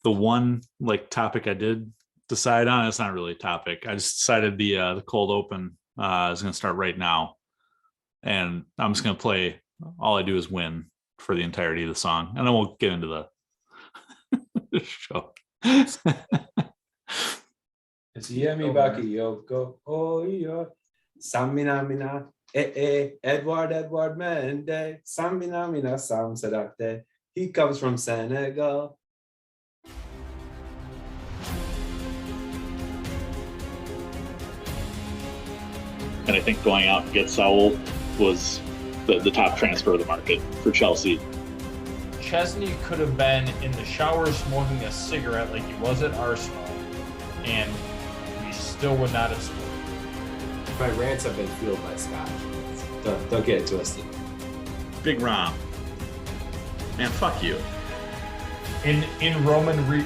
the one like topic I did decide on, it's not really a topic. I just decided the cold open is going to start right now, and I'm just going to play. All I do is win for the entirety of the song, and then we'll get into the show. Siemi baki yoko oyo samina mina Edward Mende samina mina sam sadakte. He comes from Senegal. And I think going out and get Saul was the top transfer of the market for Chelsea. Chesney could have been in the shower smoking a cigarette like he was at Arsenal, and we still would not have scored. My rants have been fueled by Scott. Don't get it twisted. Big Rom. Man, fuck you. In Roman we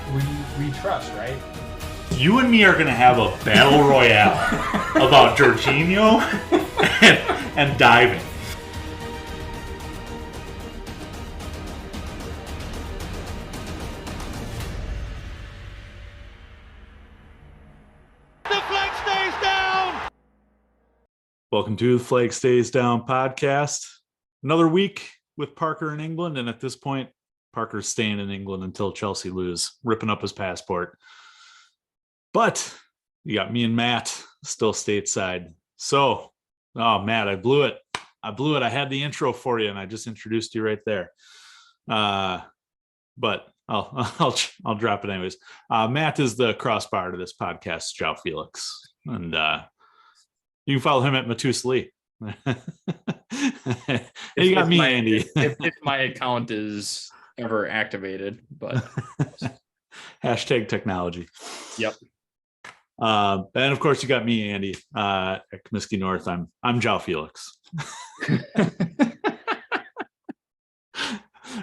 trust, right? You and me are going to have a battle royale about Jorginho and diving. The flag stays down! Welcome to the Flag Stays Down podcast. Another week with Parker in England, and at this point, Parker's staying in England until Chelsea lose, ripping up his passport. But you got me and Matt still stateside. So, Matt, I blew it. I had the intro for you, and I just introduced you right there. But I'll drop it anyways. Matt is the crossbar to this podcast, João Felix, and you can follow him at Matus Lee. You got me, Andy. if my account is ever activated, but hashtag technology. Yep. And of course you got me, Andy, at Comiskey North. I'm João Felix.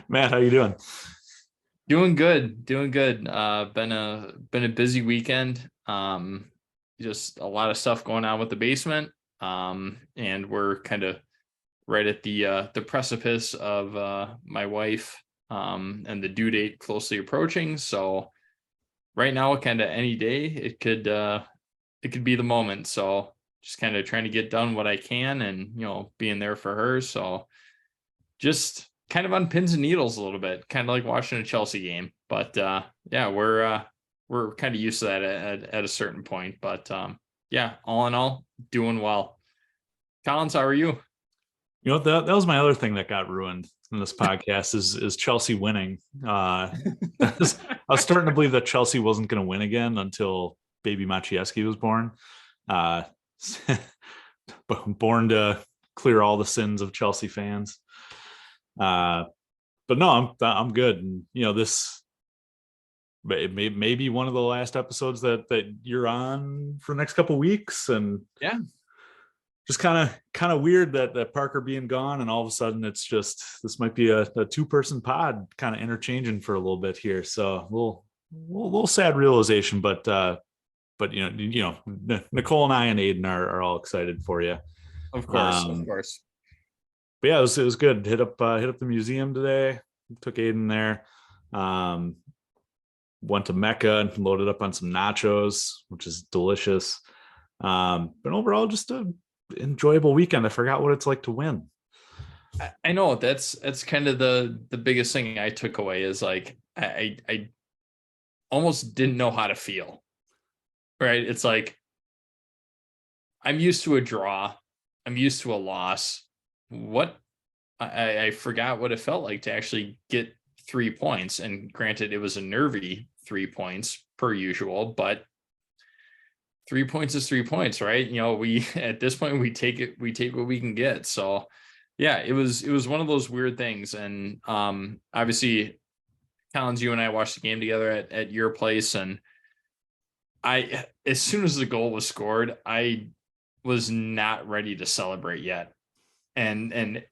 Matt, how you doing? Doing good. Been a busy weekend. Just a lot of stuff going on with the basement. And we're kind of right at the precipice of my wife and the due date closely approaching. So right now, kind of any day, it could be the moment. So just kind of trying to get done what I can, and being there for her. So just kind of on pins and needles a little bit, kind of like watching a Chelsea game. But yeah, we're kind of used to that at a certain point. But yeah, all in all, doing well. Collins, how are you? You know, that was my other thing that got ruined in this podcast is Chelsea winning. I was starting to believe that Chelsea wasn't going to win again until baby Maciejewski was born. Born to clear all the sins of Chelsea fans. But no, I'm good. And this may be one of the last episodes that you're on for the next couple of weeks. And yeah. Just kind of weird that Parker being gone, and all of a sudden it's just, this might be a 2-person pod kind of interchanging for a little bit here. So little sad realization, but Nicole and I and Aiden are all excited for you. Of course. But yeah, it was good. Hit up the museum today. Took Aiden there. Went to Mecca and loaded up on some nachos, which is delicious. But overall, just a enjoyable weekend. I forgot what it's like to win. I know that's kind of the biggest thing I took away is like I almost didn't know how to feel. Right? It's like I'm used to a draw. I'm used to a loss. I forgot what it felt like to actually get 3 points. And granted, it was a nervy 3 points per usual, but 3 points is 3 points, right? We at this point we take what we can get. So yeah, it was one of those weird things. And obviously, Collins, you and I watched the game together at your place, and as soon as the goal was scored, I was not ready to celebrate yet. And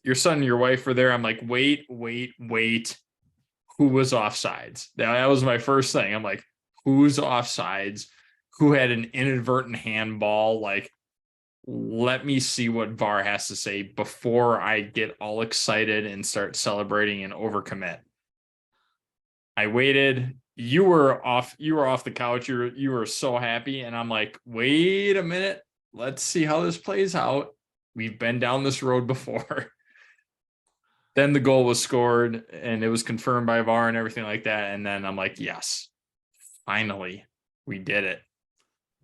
your son and your wife were there. I'm like, wait. Who was offsides? That was my first thing. I'm like, who's offsides? Who had an inadvertent handball? Like, let me see what VAR has to say before I get all excited and start celebrating and overcommit. I waited. You were off the couch. You were so happy. And I'm like, wait a minute. Let's see how this plays out. We've been down this road before. Then the goal was scored and it was confirmed by VAR and everything like that. And then I'm like, yes, finally we did it.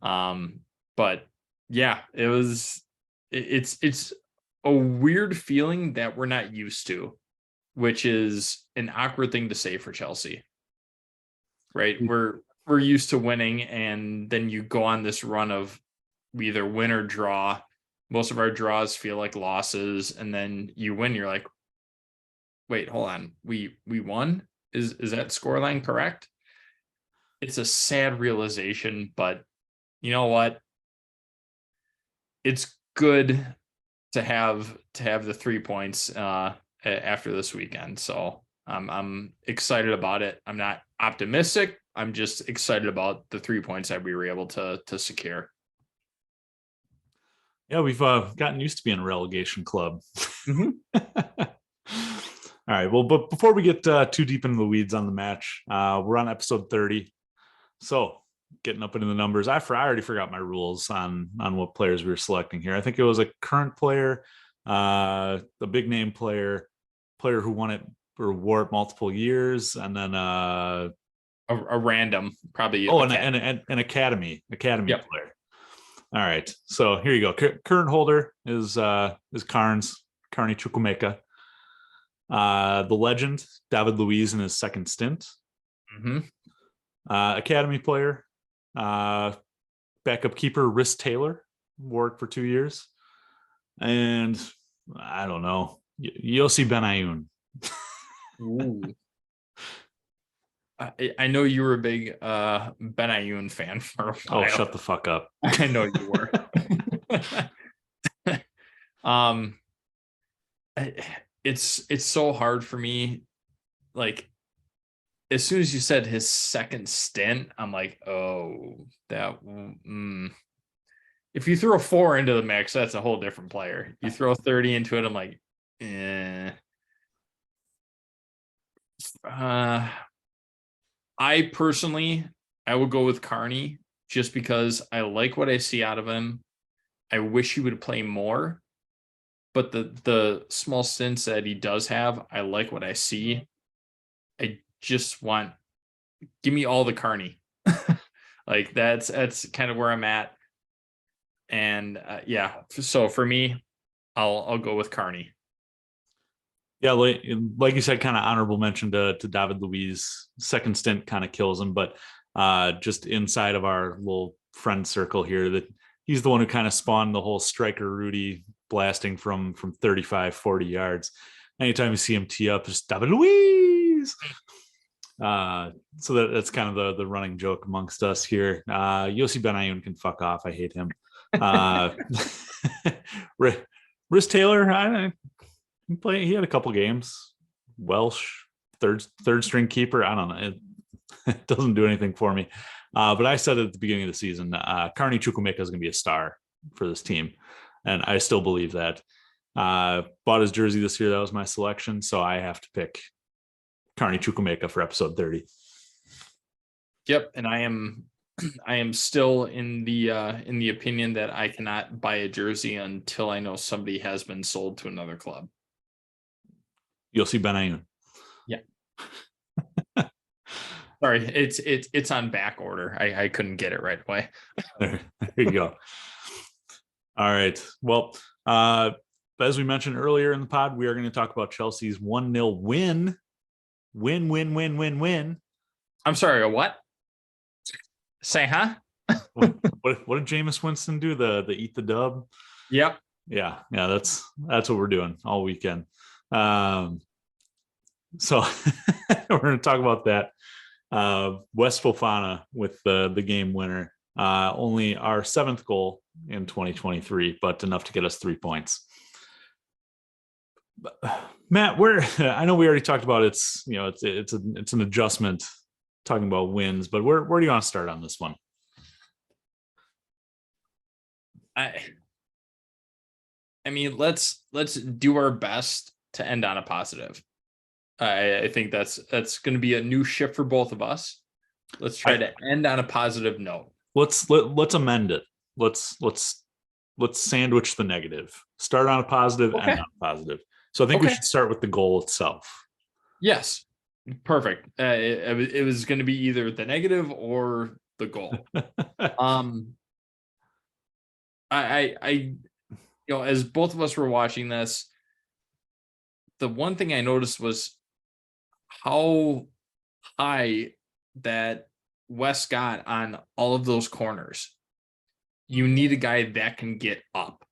But yeah, it's a weird feeling that we're not used to, which is an awkward thing to say for Chelsea. Right? We're used to winning, and then you go on this run of we either win or draw. Most of our draws feel like losses, and then you win, you're like, wait, hold on. We won? Is that scoreline correct? It's a sad realization, but you know what? It's good to have the 3 points after this weekend. So I'm excited about it. I'm not optimistic. I'm just excited about the 3 points that we were able to secure. Yeah, we've gotten used to being a relegation club. Mm-hmm. All right. Well, but before we get too deep into the weeds on the match, we're on episode 30. So getting up into the numbers, I already forgot my rules on what players we were selecting here. I think it was a current player, a big name player who won it or wore it multiple years, and then a random, probably. An academy Yep. player. All right. So here you go. Current holder is Carney Chukwuemeka. The legend, David Luiz in his second stint. Mm-hmm. Academy player, backup keeper, Rhys Taylor, wore it for 2 years. And I don't know, Yossi Benayoun. Ooh. I know you were a big Benayoun fan for a while. Oh, shut the fuck up. I know you were. It's so hard for me. Like, as soon as you said his second stint, I'm like, oh, that. If you throw 4 into the mix, that's a whole different player. You throw 30 into it, I'm like, I personally, I would go with Carney just because I like what I see out of him. I wish he would play more, but the small stints that he does have, I like what I see. I just want, give me all the Carney. Like that's kind of where I'm at. And yeah, so for me, I'll go with Carney. Yeah, like you said, kind of honorable mention to David Luiz. Second stint kind of kills him, but just inside of our little friend circle here, that he's the one who kind of spawned the whole striker Rudy blasting from 35, 40 yards. Anytime you see him tee up, just David Luiz. So that's kind of the running joke amongst us here. Yossi Benayoun can fuck off. I hate him. Rhys Taylor, he had a couple games. Welsh, third string keeper. I don't know. It doesn't do anything for me. But I said at the beginning of the season, Carney Chukwuemeka is going to be a star for this team, and I still believe that. Bought his jersey this year. That was my selection, so I have to pick Carney Chukwuemeka for episode 30. Yep, and I am still in the opinion that I cannot buy a jersey until I know somebody has been sold to another club. Yossi Benayoun. Yeah. Sorry, it's on back order. I couldn't get it right away. There you go. All right. Well, as we mentioned earlier in the pod, we are going to talk about Chelsea's 1-0 win. Win. I'm sorry, a what? Say, huh? What did Jameis Winston do? The eat the dub? Yep. Yeah. That's what we're doing all weekend. So we're going to talk about that. Wes Fofana with the game winner. Only our 7th goal in 2023, but enough to get us 3 points. Matt, I know we already talked about it's an adjustment talking about wins, but where do you want to start on this one? I mean, let's do our best to end on a positive. I think that's going to be a new shift for both of us. Let's try to end on a positive note. Let's amend it. Let's sandwich the negative. Start on a positive, Okay. end on a positive. So I think we Okay. should start with the goal itself. Yes, perfect. It was going to be either the negative or the goal. I as both of us were watching this, the one thing I noticed was how high that Wes got on all of those corners. You need a guy that can get up.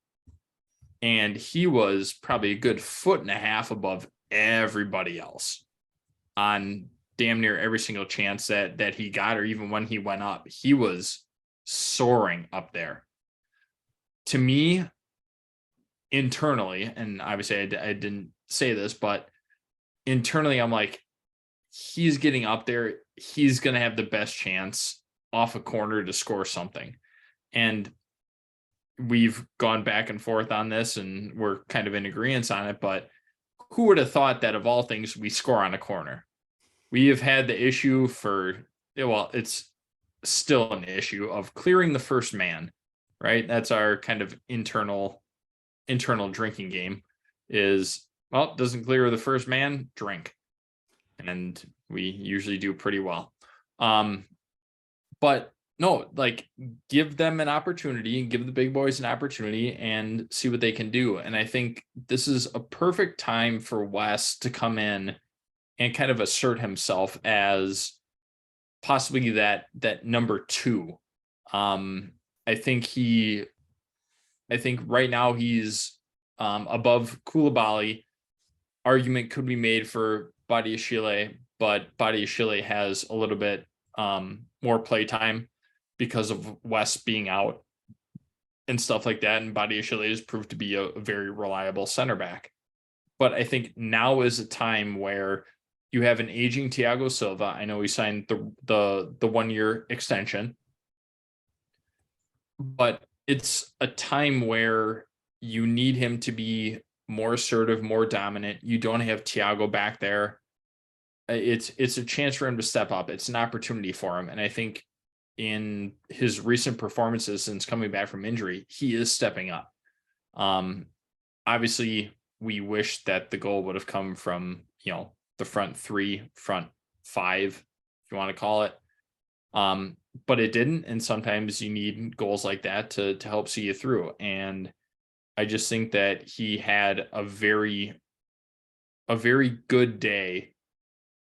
And he was probably a good 1.5 feet above everybody else on damn near every single chance that he got, or even when he went up, he was soaring up there. To me, internally, and obviously I didn't say this, but internally, I'm like, he's getting up there. He's going to have the best chance off a corner to score something. And we've gone back and forth on this and we're kind of in agreement on it, but who would have thought that of all things, we score on a corner? We have had the issue it's still an issue of clearing the first man, right? That's our kind of internal drinking game is, well, doesn't clear the first man, drink. And we usually do pretty well. But no, like, give them an opportunity and give the big boys an opportunity and see what they can do. And I think this is a perfect time for Wes to come in and kind of assert himself as possibly that number 2. I think right now he's above Koulibaly. Argument could be made for Badiashile, but Badiashile has a little bit more play time because of Wes being out and stuff like that. And Badiashile has proved to be a very reliable center back. But I think now is a time where you have an aging Thiago Silva. I know he signed the 1-year extension, but it's a time where you need him to be more assertive, more dominant. You don't have Thiago back there. It's a chance for him to step up. It's an opportunity for him. And I think in his recent performances since coming back from injury, he is stepping up. Obviously, we wish that the goal would have come from, the front 3, front 5, if you want to call it. But it didn't. And sometimes you need goals like that to help see you through. And I just think that he had a very good day,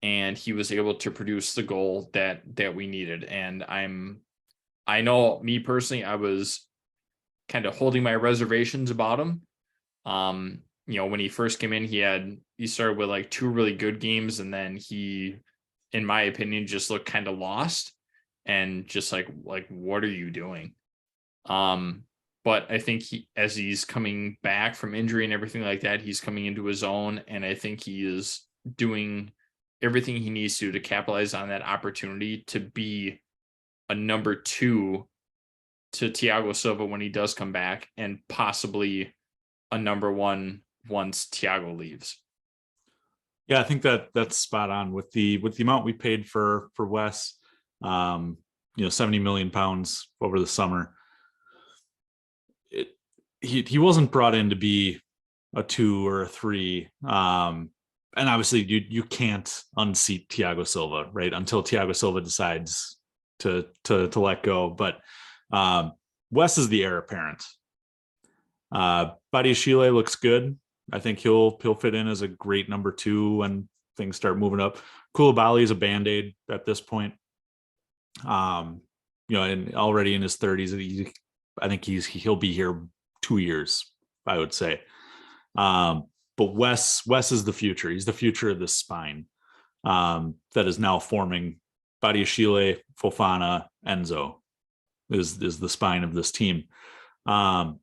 and he was able to produce the goal that we needed. And I know, me personally, I was kind of holding my reservations about him. When he first came in, he started with like 2 really good games, and then he, in my opinion, just looked kind of lost and just like what are you doing? But I think as he's coming back from injury and everything like that, he's coming into his own, and I think he is doing everything he needs to capitalize on that opportunity to be a number 2 to Thiago Silva when he does come back, and possibly a number 1 once Thiago leaves. Yeah, I think that's spot on with the amount we paid for Wes. 70 million pounds over the summer. He wasn't brought in to be a 2 or a 3. And obviously you can't unseat Thiago Silva, right? Until Thiago Silva decides to let go. But Wes is the heir apparent. Badiashile looks good. I think he'll fit in as a great number 2 when things start moving up. Koulibaly is a Band-Aid at this point. And already in his 30s, I think he'll be here 2 years, I would say. But Wes is the future. He's the future of this spine that is now forming. Badiashile, Fofana, Enzo is the spine of this team. Like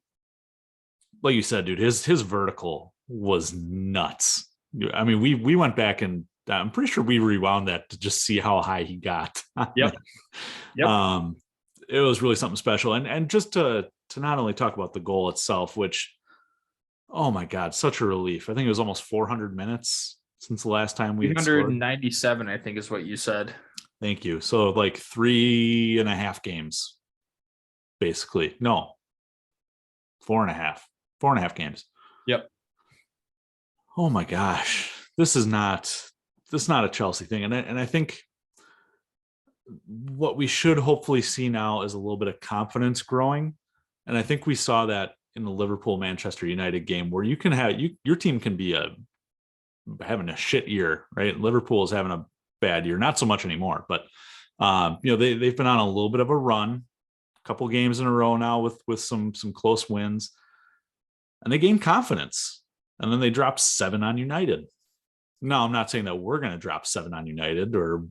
you said, dude, his vertical was nuts. I mean, we went back and I'm pretty sure we rewound that to just see how high he got. Yep. It was really something special. And just to not only talk about the goal itself, which, oh my God, such a relief. I think it was almost 400 minutes since the last time we had scored? 397, I think is what you said. Thank you. So like 3.5 games, basically. No, 4.5 games. Yep. Oh my gosh, this is not a Chelsea thing, and I think what we should hopefully see now is a little bit of confidence growing, and I think we saw that in the Liverpool Manchester United game, where you can have your team can be having a shit year, right? Liverpool is having a bad year, not so much anymore, but they've been on a little bit of a run, a couple games in a row now with some close wins, and they gain confidence. And then they dropped 7 on United. No, I'm not saying that we're going to drop 7 on United or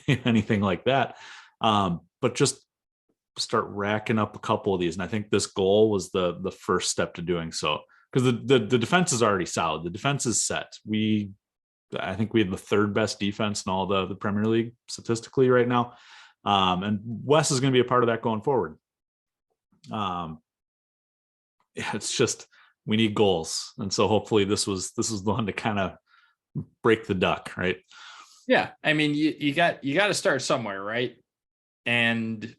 anything like that. But just start racking up a couple of these. And I think this goal was the first step to doing so. Because the defense is already solid. The defense is set. I think we have the 3rd best defense in all the Premier League statistically right now. And Wes is going to be a part of that going forward. It's just, we need goals, and so hopefully this was the one to kind of break the duck, right? Yeah, I mean, you got to start somewhere, right? And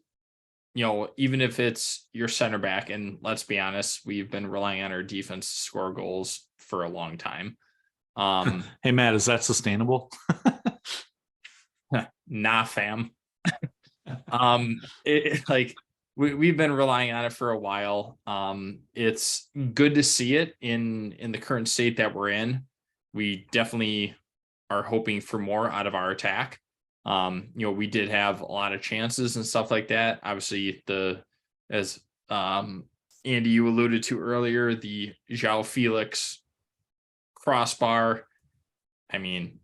even if it's your center back, and let's be honest, we've been relying on our defense to score goals for a long time. Hey Matt, is that sustainable? Nah, fam. We've been relying on it for a while. It's good to see it in the current state that we're in. We definitely are hoping for more out of our attack. We did have a lot of chances and stuff like that. Obviously, as Andy, you alluded to earlier, the João Felix crossbar. I mean,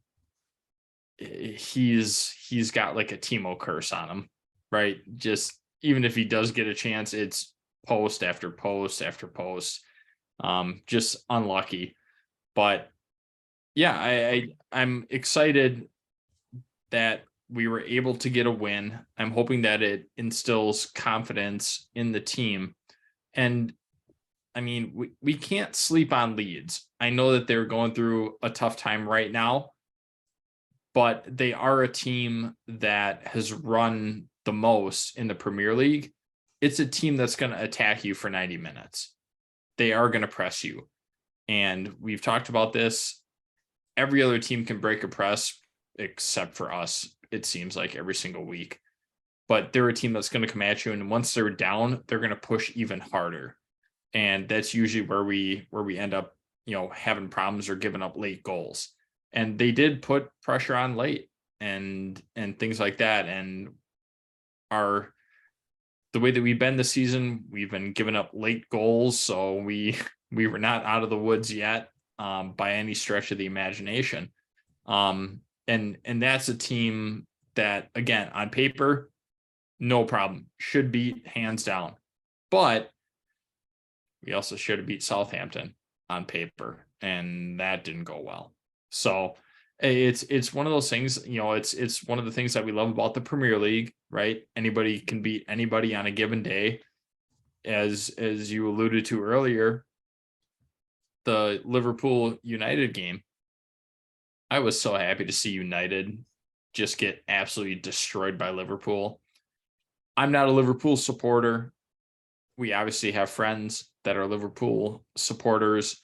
he's got like a Timo curse on him, right? Just even if he does get a chance, it's post after post after post. Just unlucky. But yeah, I'm excited that we were able to get a win. I'm hoping that it instills confidence in the team. And I mean, we can't sleep on Leeds. I know that they're going through a tough time right now, but they are a team that has run the most in the Premier League. It's a team that's going to attack you for 90 minutes. They are going to press you. And we've talked about this. Every other team can break a press except for us, it seems like, every single week. But they're a team that's going to come at you, and once they're down, they're going to push even harder. And that's usually where we end up, having problems or giving up late goals. And they did put pressure on late and things like that. And the way that we've been this season, we've been giving up late goals. So we were not out of the woods yet by any stretch of the imagination. And that's a team that, again, on paper, no problem, should beat hands down. But we also should have beat Southampton on paper, and that didn't go well. So it's one of those things, it's one of the things that we love about the Premier League, right? Anybody can beat anybody on a given day. As you alluded to earlier, the Liverpool United game, I was so happy to see United just get absolutely destroyed by Liverpool. I'm not a Liverpool supporter. We obviously have friends that are Liverpool supporters.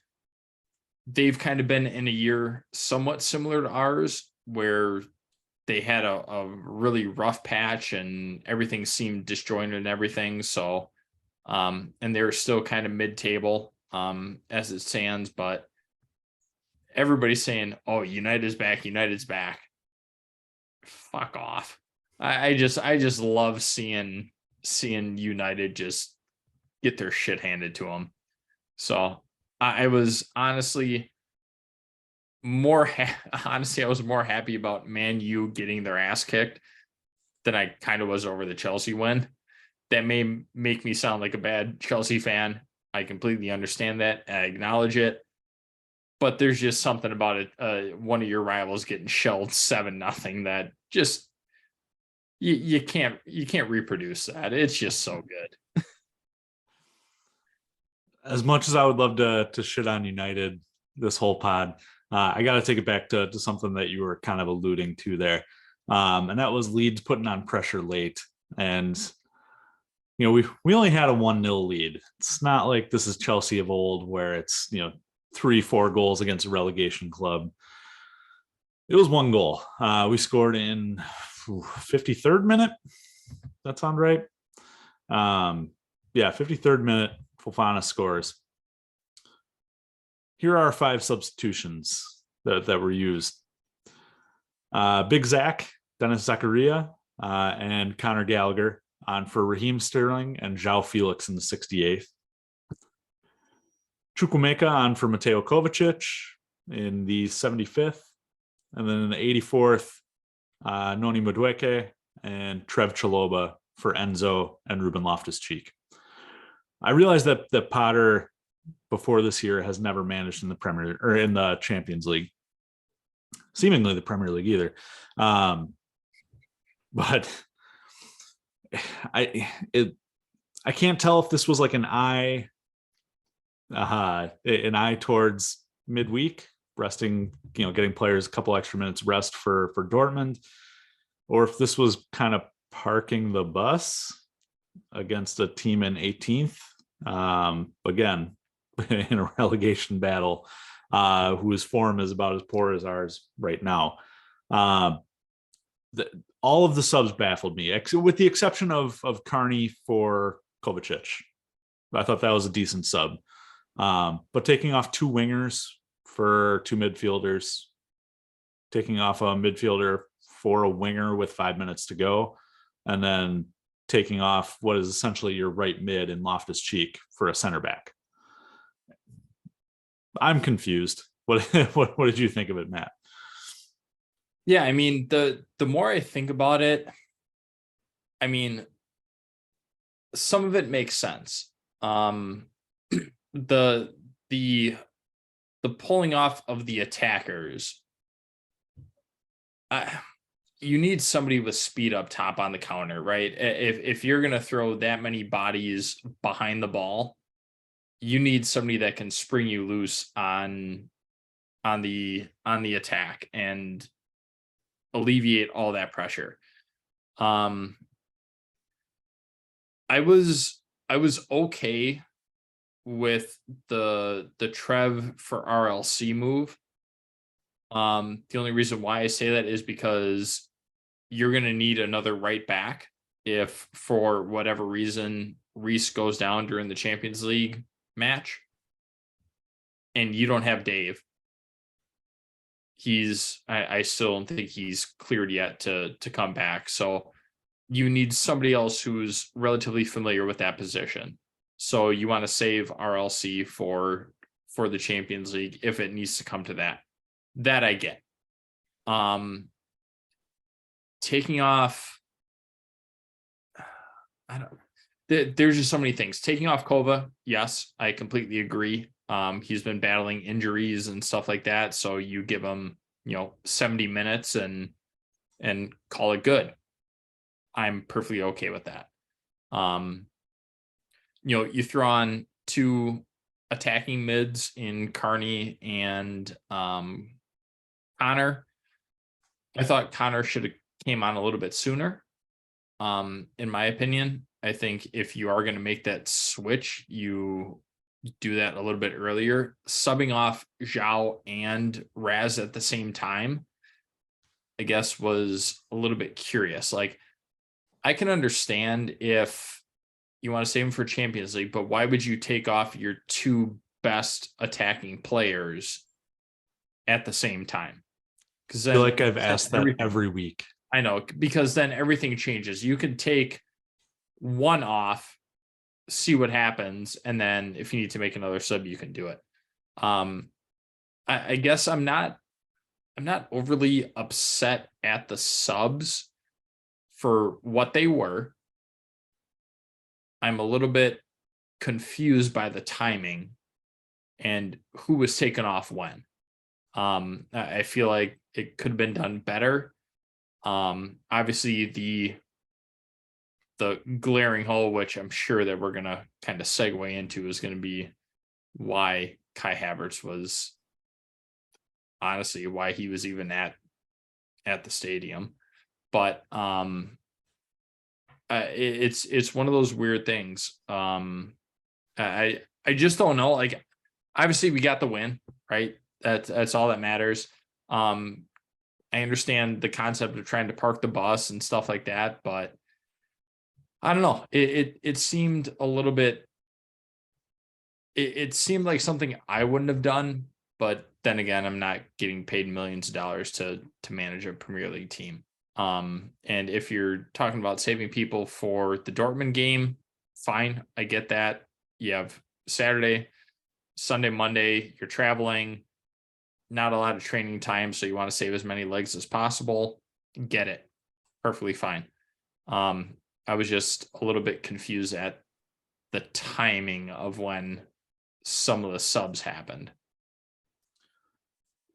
They've kind of been in a year somewhat similar to ours, where they had a really rough patch and everything seemed disjointed and everything. So, and they're still kind of mid-table as it stands, but everybody's saying, "Oh, United's back, United's back." Fuck off. I just love seeing United just get their shit handed to them. So I was honestly I was more happy about Man U getting their ass kicked than I kind of was over the Chelsea win. That may make me sound like a bad Chelsea fan. I completely understand that. I acknowledge it. But there's just something about it. One of your rivals getting shelled 7-0 that just you can't reproduce that. It's just so good. As much as I would love to shit on United this whole pod, I got to take it back to something that you were kind of alluding to there. And that was Leeds putting on pressure late. And, we only had a 1-0 lead. It's not like this is Chelsea of old where it's, 3-4 goals against a relegation club. It was 1 goal. We scored in 53rd minute. That sound right? 53rd minute, Fofana scores. Here are our 5 substitutions that were used. Big Zach, Dennis Zakaria, and Conor Gallagher on for Raheem Sterling and João Felix in the 68th. Chukwuemeka on for Mateo Kovacic in the 75th. And then in the 84th, Noni Madueke and Trev Chalobah for Enzo and Ruben Loftus-Cheek. I realized that Potter before this year has never managed in the Premier or in the Champions League, seemingly the Premier League either. But I can't tell if this was like an eye towards midweek resting, getting players a couple extra minutes rest for Dortmund, or if this was kind of parking the bus against a team in 18th. Again, in a relegation battle, whose form is about as poor as ours right now. All of the subs baffled me, with the exception of Carney for Kovacic. I thought that was a decent sub. But taking off 2 wingers for 2 midfielders, taking off a midfielder for a winger with 5 minutes to go, and then taking off what is essentially your right mid in Loftus-Cheek for a center back. I'm confused. What did you think of it, Matt? Yeah, I mean, the more I think about it, I mean, some of it makes sense. The pulling off of the attackers, you need somebody with speed up top on the counter, right? If you're going to throw that many bodies behind the ball, you need somebody that can spring you loose on the attack and alleviate all that pressure. I was okay with the Trev for RLC move. The only reason why I say that is because you're going to need another right back if, for whatever reason, Reece goes down during the Champions League match and you don't have Dave. I still don't think he's cleared yet to come back. So you need somebody else who's relatively familiar with that position. So you want to save RLC for the Champions League if it needs to come to that. That I get. Taking off, there's just so many things. Taking off Kova, yes, I completely agree. He's been battling injuries and stuff like that. So you give him, 70 minutes and call it good. I'm perfectly okay with that. You throw on 2 attacking mids in Carney and Connor. I thought Connor should have came on a little bit sooner. In my opinion, I think if you are going to make that switch, you do that a little bit earlier. Subbing off João and Raz at the same time, I guess, was a little bit curious. Like, I can understand if you want to save him for Champions League, but why would you take off your 2 best attacking players at the same time? Because I feel like I've asked that every week. I know, because then everything changes. You can take one off, see what happens, and then if you need to make another sub, you can do it. I guess I'm not overly upset at the subs for what they were. I'm a little bit confused by the timing and who was taken off when. I feel like it could have been done better. Obviously the glaring hole, which I'm sure that we're going to kind of segue into, is going to be why Kai Havertz was honestly, why he was even at the stadium. But it's one of those weird things. I just don't know. Like, obviously we got the win, right? That's all that matters. I understand the concept of trying to park the bus and stuff like that, but I don't know. It seemed a little bit. It seemed like something I wouldn't have done, but then again, I'm not getting paid millions of dollars to manage a Premier League team. And if you're talking about saving people for the Dortmund game, fine, I get that. You have Saturday, Sunday, Monday, you're traveling, not a lot of training time, so you want to save as many legs as possible. Get it. Perfectly fine. I was just a little bit confused at the timing of when some of the subs happened.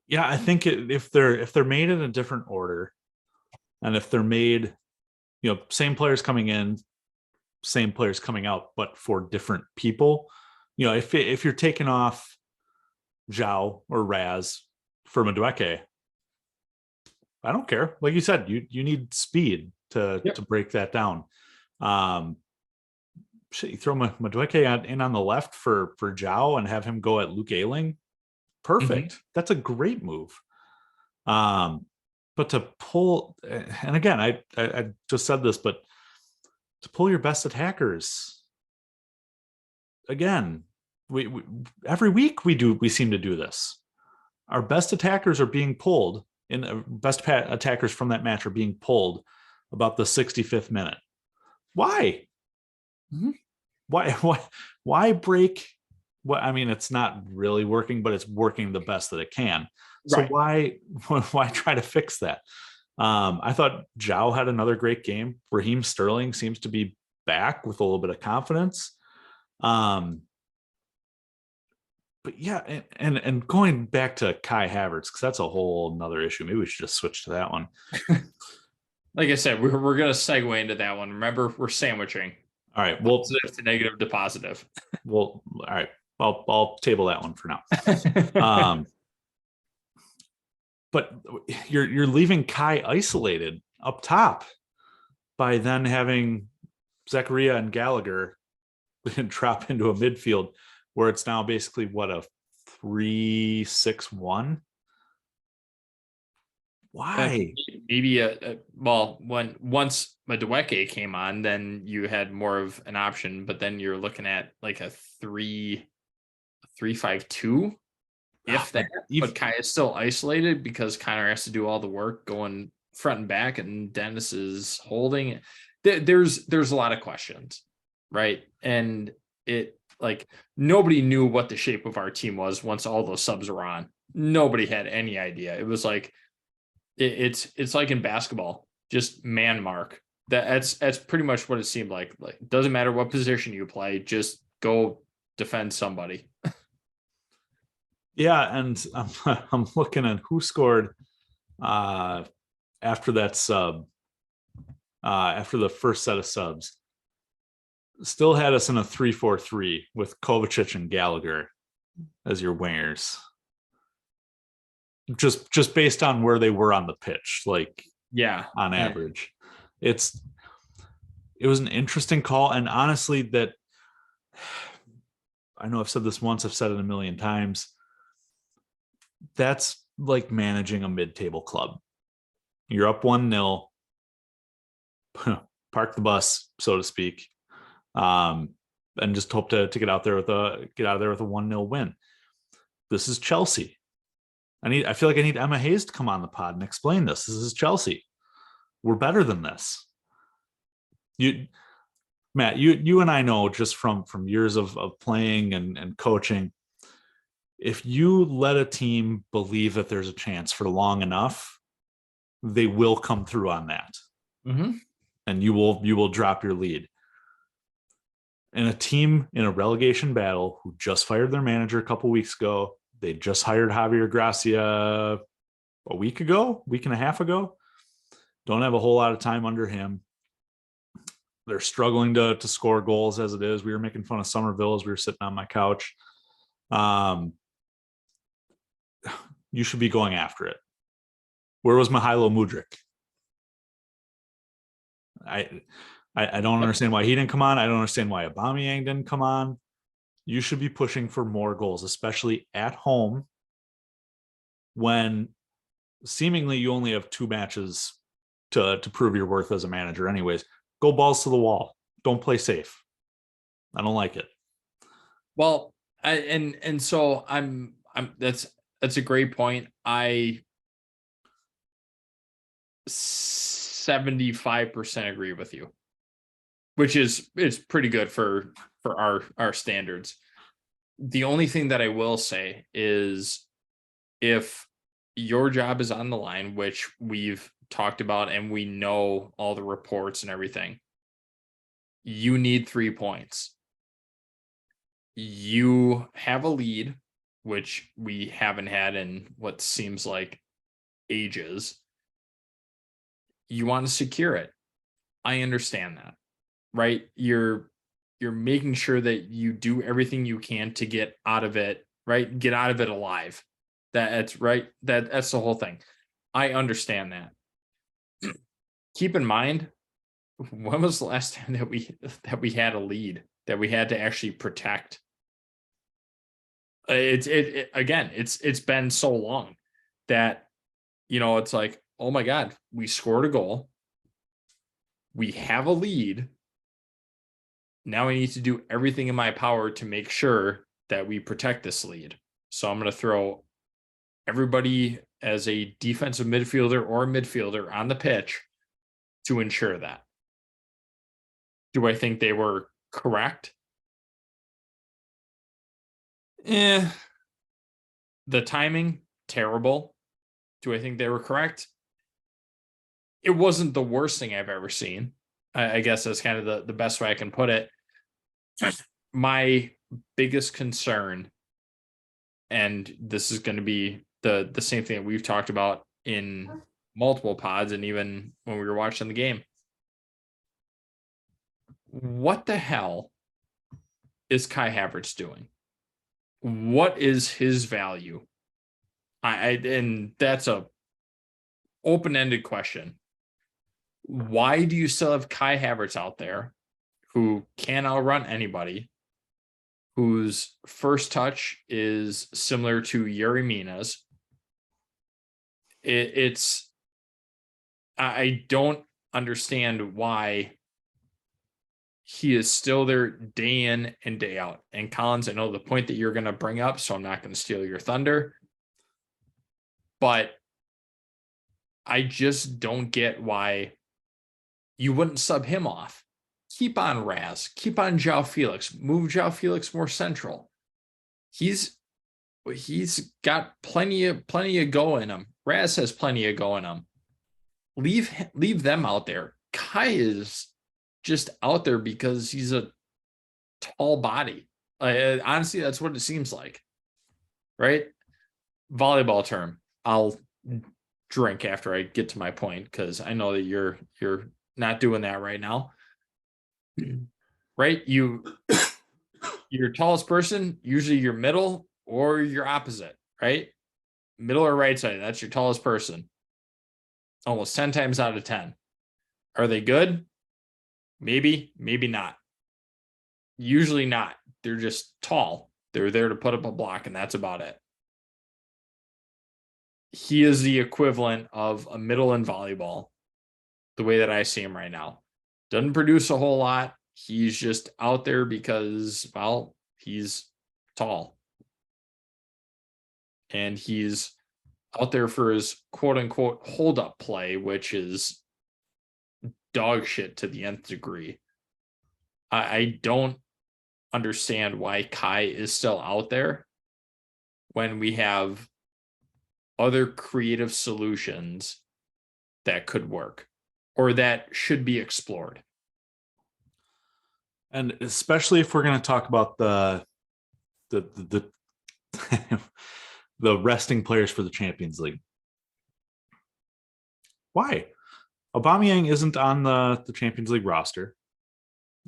Yeah, I think if they're made in a different order, and if they're made, same players coming in, same players coming out, but for different people, if you're taking off Zhao or Raz for Madueke, I don't care. Like you said, you need speed to break that down. You throw Madueke in on the left for Zhao and have him go at Luke Ayling. Perfect. Mm-hmm. That's a great move. But to pull, and again, I just said this, but to pull your best attackers, again, we every week we seem to do this. Our best attackers are being pulled, attackers from that match are being pulled about the 65th minute. Why? Mm-hmm. Why break? Well, I mean, it's not really working, but it's working the best that it can. So right. Why try to fix that? I thought Zhao had another great game. Raheem Sterling seems to be back with a little bit of confidence. But yeah, and going back to Kai Havertz, because that's a whole nother issue. Maybe we should just switch to that one. Like I said, we're going to segue into that one. Remember, we're sandwiching. All right. Well, positive to negative to positive. Well, all right. I'll table that one for now. But you're leaving Kai isolated up top by then having Zakaria and Gallagher drop into a midfield where it's now basically what, a 3-6-1. Why? Maybe once Madueke came on, then you had more of an option, but then you're looking at like a 3-5-2. If that, but Kai is still isolated because Connor has to do all the work going front and back, and Dennis is holding. There's a lot of questions, right? And it, like, nobody knew what the shape of our team was once all those subs were on. Nobody had any idea. It was like it's like in basketball, just man mark. That's pretty much what it seemed like. Like, doesn't matter what position you play, just go defend somebody. Yeah, and I'm looking at who scored after that sub, after the first set of subs. Still had us in a 3-4-3 with Kovacic and Gallagher as your wingers. Just based on where they were on the pitch, like, yeah, on average. It was an interesting call, and honestly, that, I know I've said this once, I've said it a million times. That's like managing a mid-table club. You're up 1-0, park the bus, so to speak, and just hope to get out there with a 1-0 win. This is Chelsea. I feel like I need Emma Hayes to come on the pod and explain this. This is Chelsea. We're better than this. Matt, you and I know just from years of playing and coaching, if you let a team believe that there's a chance for long enough, they will come through on that. Mm-hmm. And you will drop your lead. And a team in a relegation battle who just fired their manager a couple weeks ago, they just hired Javier Gracia a week and a half ago, don't have a whole lot of time under him. They're struggling to score goals as it is. We were making fun of Somerville as we were sitting on my couch. you should be going after it. Where was Mihailo Mudryk? I don't understand why he didn't come on. I don't understand why Aubameyang didn't come on. You should be pushing for more goals, especially at home when seemingly you only have 2 matches to prove your worth as a manager anyways. Go balls to the wall. Don't play safe. I don't like it. Well, so I'm that's a great point. I 75% agree with you, which is pretty good for our standards. The only thing that I will say is, if your job is on the line, which we've talked about and we know all the reports and everything, you need 3 points. You have a lead, which we haven't had in what seems like ages. You want to secure it. I understand that, right? You're making sure that you do everything you can to get out of it, right? Get out of it alive. That's right. That's the whole thing. I understand that. Keep in mind, when was the last time that we had a lead that we had to actually protect? It's been so long that, it's like, oh my God, we scored a goal. We have a lead. Now I need to do everything in my power to make sure that we protect this lead. So I'm going to throw everybody as a defensive midfielder or midfielder on the pitch to ensure that. Do I think they were correct? The timing, terrible. Do I think they were correct? It wasn't the worst thing I've ever seen. I guess that's kind of the best way I can put it. My biggest concern, and this is going to be the same thing that we've talked about in multiple pods and even when we were watching the game. What the hell is Kai Havertz doing? What is his value? And that's a open-ended question. Why do you still have Kai Havertz out there, who can outrun anybody, whose first touch is similar to Yuri Mina's? I don't understand why he is still there day in and day out. And Collins, I know the point that you're going to bring up, so I'm not going to steal your thunder. But I just don't get why you wouldn't sub him off. Keep on Raz. Keep on João Felix. Move João Felix more central. He's got plenty of go in him. Raz has plenty of go in him. Leave them out there. Kai is just out there because he's a tall body. Honestly, that's what it seems like, right? Volleyball term. I'll drink after I get to my point, because I know that you're not doing that right now, right? Your tallest person, usually your middle or your opposite, right? Middle or right side, that's your tallest person. Almost 10 times out of 10. Are they good? Maybe, maybe not. Usually not. They're just tall. They're there to put up a block, and that's about it. He is the equivalent of a middle in volleyball, the way that I see him right now. Doesn't produce a whole lot. He's just out there because, well, he's tall. And he's out there for his quote-unquote hold-up play, which is dog shit to the nth degree. I don't understand why Kai is still out there when we have other creative solutions that could work or that should be explored. And especially if we're going to talk about the the resting players for the Champions League. Why? Aubameyang isn't on the Champions League roster.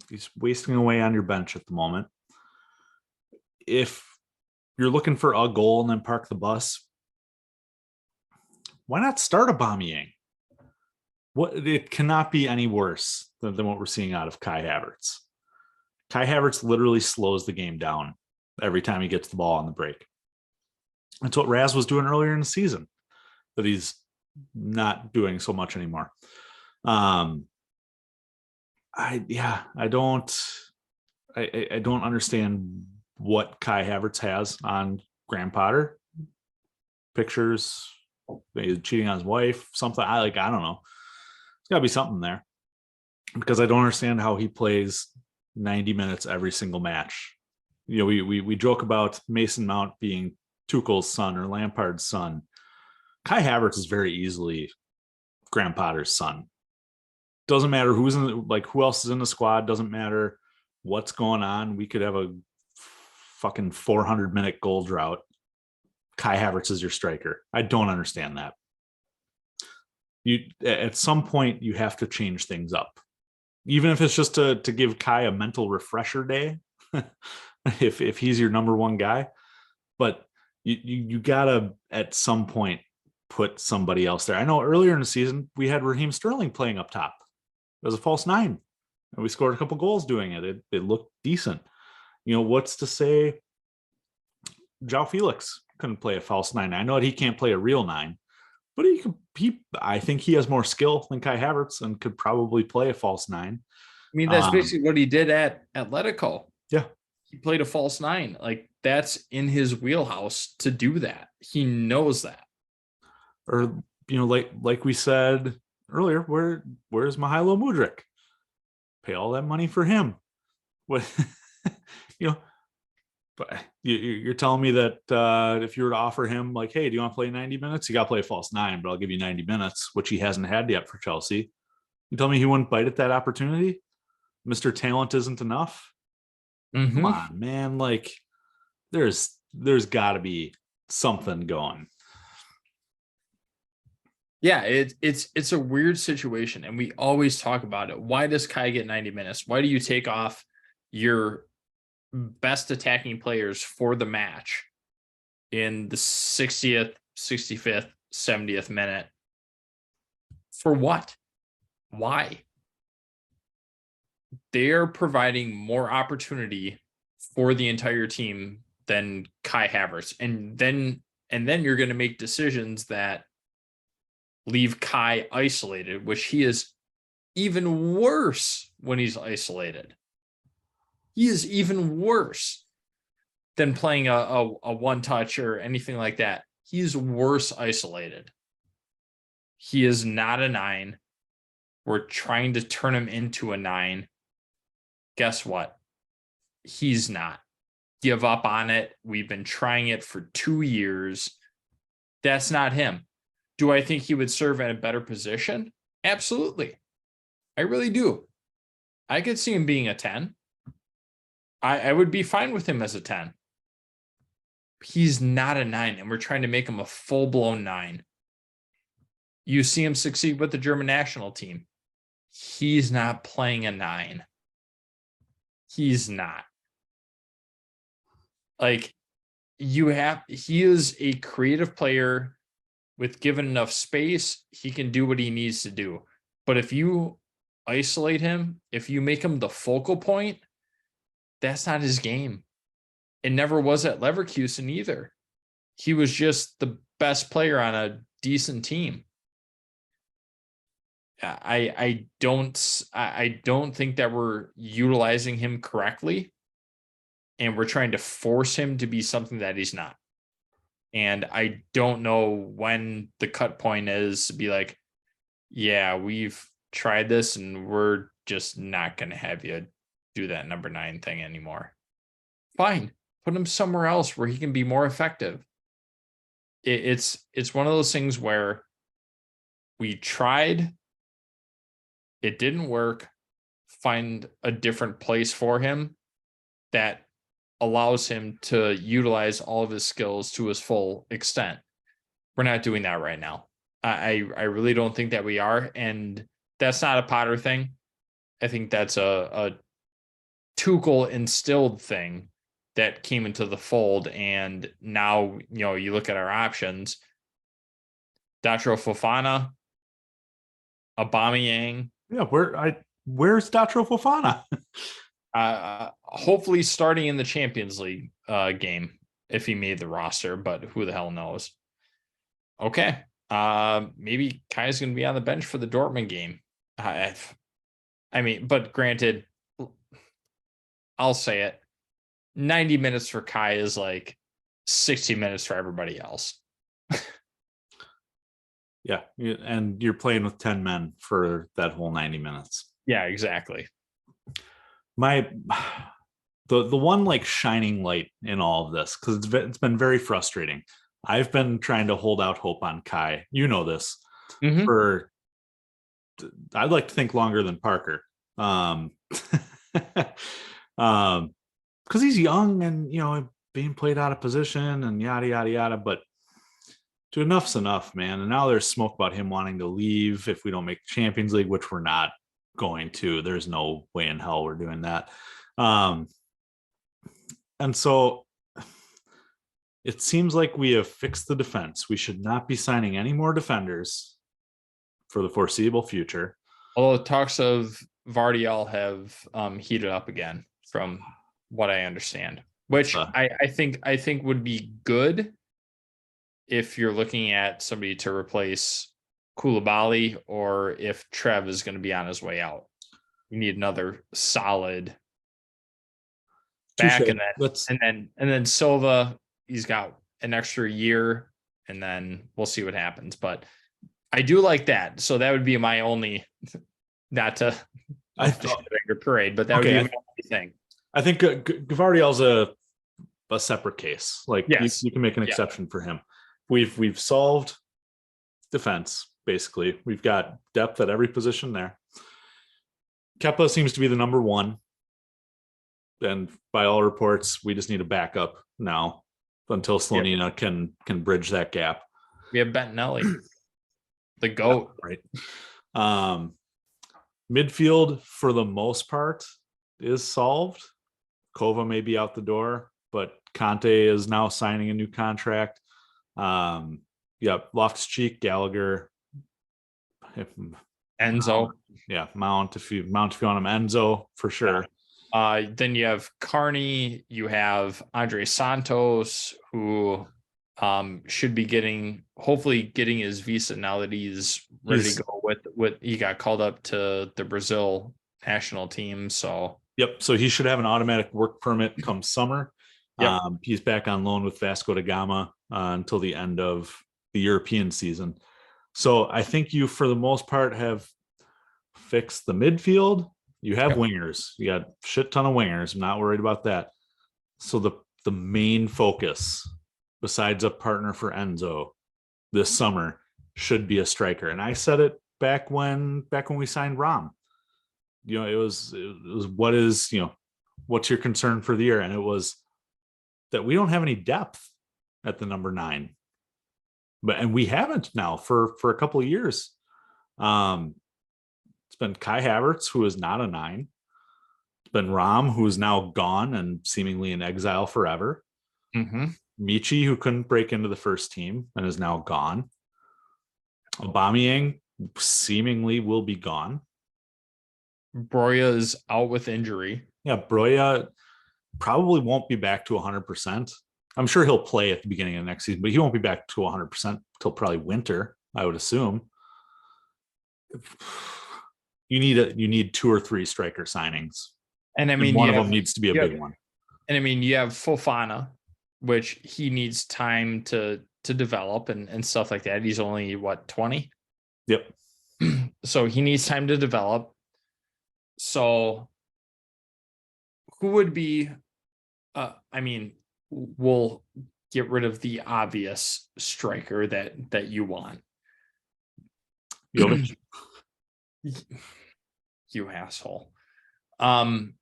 He's wasting away on your bench at the moment. If you're looking for a goal and then park the bus, why not start Aubameyang? It cannot be any worse than what we're seeing out of Kai Havertz. Kai Havertz literally slows the game down every time he gets the ball on the break. That's what Raz was doing earlier in the season, that he's not doing so much anymore. I don't understand what Kai Havertz has on Graham Potter. Pictures, maybe cheating on his wife, something. I don't know. There's got to be something there, because I don't understand how he plays 90 minutes every single match. You know, we joke about Mason Mount being Tuchel's son or Lampard's son. Kai Havertz is very easily Graham Potter's son. Doesn't matter who's who else is in the squad. Doesn't matter what's going on. We could have a fucking 400-minute goal drought. Kai Havertz is your striker. I don't understand that. At some point you have to change things up, even if it's just to give Kai a mental refresher day. if he's your number one guy, but you gotta at some point put somebody else there. I know earlier in the season we had Raheem Sterling playing up top as a false nine, and we scored a couple goals doing it. It looked decent. You know, what's to say João Felix couldn't play a false nine? I know that he can't play a real nine, but I think he has more skill than Kai Havertz and could probably play a false nine. I mean, that's basically what he did at Atletico. Yeah. He played a false nine. Like, that's in his wheelhouse to do that. He knows that. Or, you know, like we said earlier, where's Mihailo Mudryk? Pay all that money for him. What, you know, but you're telling me that if you were to offer him, like, hey, do you want to play 90 minutes? You got to play a false nine, but I'll give you 90 minutes, which he hasn't had yet for Chelsea. You tell me he wouldn't bite at that opportunity? Mr. Talent isn't enough? Mm-hmm. Come on, man. Like, there's got to be something going. Yeah, it's a weird situation, and we always talk about it. Why does Kai get 90 minutes? Why do you take off your best attacking players for the match in the 60th, 65th, 70th minute? For what? Why? They're providing more opportunity for the entire team than Kai Havertz. And then you're going to make decisions that leave Kai isolated, which he is even worse when he's isolated. He is even worse than playing a one touch or anything like that. He's worse isolated. He is not a 9. We're trying to turn him into a 9. Guess what? He's not. Give up on it. We've been trying it for 2 years. That's not him. Do I think he would serve at a better position? Absolutely. I really do. I could see him being a 10. I would be fine with him as a 10. He's not a 9, and we're trying to make him a full-blown 9. You see him succeed with the German national team. He's not playing a 9. He's not. Like, he is a creative player with given enough space. He can do what he needs to do. But if you isolate him, if you make him the focal point, that's not his game. It never was at Leverkusen either. He was just the best player on a decent team. I don't think that we're utilizing him correctly, and we're trying to force him to be something that he's not. And I don't know when the cut point is to be like, yeah, we've tried this and we're just not going to have you do that number 9 thing anymore. Fine. Put him somewhere else where he can be more effective. It's one of those things where we tried, it didn't work. Find a different place for him that allows him to utilize all of his skills to his full extent. We're not doing that right now. I really don't think that we are. And that's not a Potter thing. I think that's a Tuchel instilled thing that came into the fold. And now, you look at our options. Datro Fofana, Aubameyang. Yeah, where's Datro Fofana? Hopefully starting in the Champions League game if he made the roster, but who the hell knows? Okay. Maybe Kai's going to be on the bench for the Dortmund game. I mean, but granted, I'll say it. 90 minutes for Kai is like 60 minutes for everybody else. Yeah, and you're playing with 10 men for that whole 90 minutes. Yeah, exactly. The one like shining light in all of this, because it's been very frustrating. I've been trying to hold out hope on Kai. You know this. Mhm. For I'd like to think longer than Parker. Because he's young and being played out of position and yada yada yada, but enough's enough, man. And now there's smoke about him wanting to leave if we don't make Champions League, which we're not going to. There's no way in hell we're doing that. And so it seems like we have fixed the defense. We should not be signing any more defenders for the foreseeable future. Although talks of Vardial have heated up again, from what I understand, which I think would be good if you're looking at somebody to replace Koulibaly, or if Trev is going to be on his way out. You need another solid back, and then Silva, he's got an extra year, and then we'll see what happens. But I do like that. So that would be my only, not to bigger parade, but that would be my only thing. I think Gvardiol's a separate case. Like, yes, you can make an exception for him. We've solved defense, basically. We've got depth at every position there. Kepa seems to be the number one. And by all reports, we just need a backup now until Slonina can bridge that gap. We have Bettinelli, the GOAT. Right. Midfield, for the most part, is solved. Kova may be out the door, but Conte is now signing a new contract. Loftus-Cheek, Gallagher, Enzo. Mount if you want him. Enzo for sure. Then you have Carney, you have Andre Santos, who should be hopefully getting his visa now that he's ready to go with he got called up to the Brazil national team. So he should have an automatic work permit come summer. He's back on loan with Vasco da Gama until the end of the European season. So I think you, for the most part, have fixed the midfield. You have wingers. You got a shit ton of wingers. I'm not worried about that. So the main focus, besides a partner for Enzo this summer, should be a striker. And I said it back when we signed Rom. It was what's your concern for the year? And it was that we don't have any depth at the number 9. And we haven't now for a couple of years. It's been Kai Havertz, who is not a 9. It's been Rom, who is now gone and seemingly in exile forever. Mm-hmm. Michi, who couldn't break into the first team and is now gone. Aubameyang seemingly will be gone. Broya is out with injury. Yeah, Broya probably won't be back to 100%. I'm sure he'll play at the beginning of next season, but he won't be back to 100% till probably winter, I would assume. You need 2 or 3 striker signings. And I mean, one of them needs to be a big one. And I mean, you have Fofana, which he needs time to develop and stuff like that. He's only 20? Yep. So he needs time to develop. So who would be we'll get rid of the obvious striker that you want. Jovic. You asshole. Who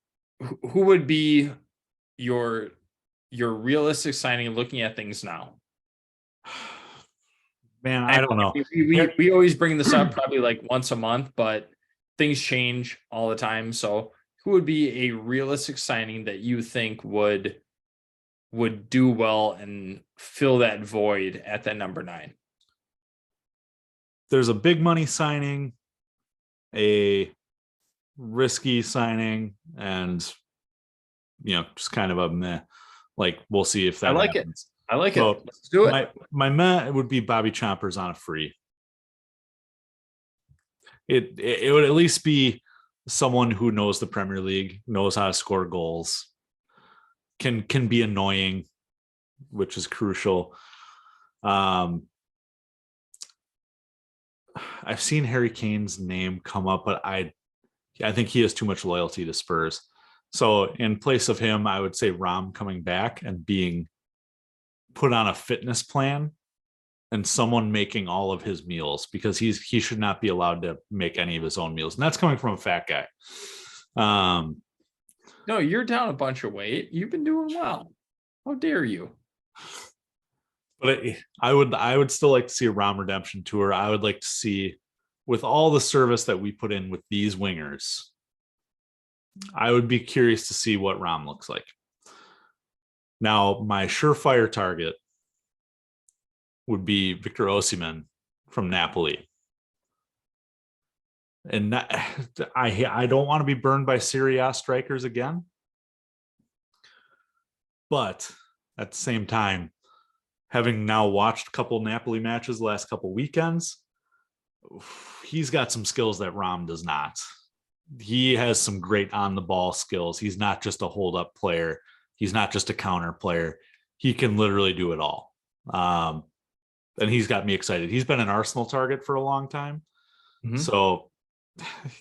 would be your realistic signing looking at things now? Man, I don't know. We always bring this up probably like once a month, but things change all the time. So who would be a realistic signing that you think would do well and fill that void at that number 9? there's a big money signing, a risky signing, and just kind of a meh. Like, we'll see if that I like happens. I like So, it. Let's do it. My meh would be Bobby Chompers on a free. It would at least be someone who knows the Premier League, knows how to score goals, can be annoying, which is crucial. I've seen Harry Kane's name come up, but I think he has too much loyalty to Spurs. So in place of him, I would say Rom coming back and being put on a fitness plan, and someone making all of his meals, because he should not be allowed to make any of his own meals. And that's coming from a fat guy. No, you're down a bunch of weight. You've been doing well. How dare you? But I would still like to see a Rom redemption tour. I would like to see, with all the service that we put in with these wingers, I would be curious to see what Rom looks like. Now, my surefire target would be Victor Osimhen from Napoli. And I don't want to be burned by Serie A strikers again. But at the same time, having now watched a couple Napoli matches the last couple weekends, he's got some skills that Rom does not. He has some great on the ball skills. He's not just a hold up player. He's not just a counter player. He can literally do it all. And he's got me excited. He's been an Arsenal target for a long time. Mm-hmm. So,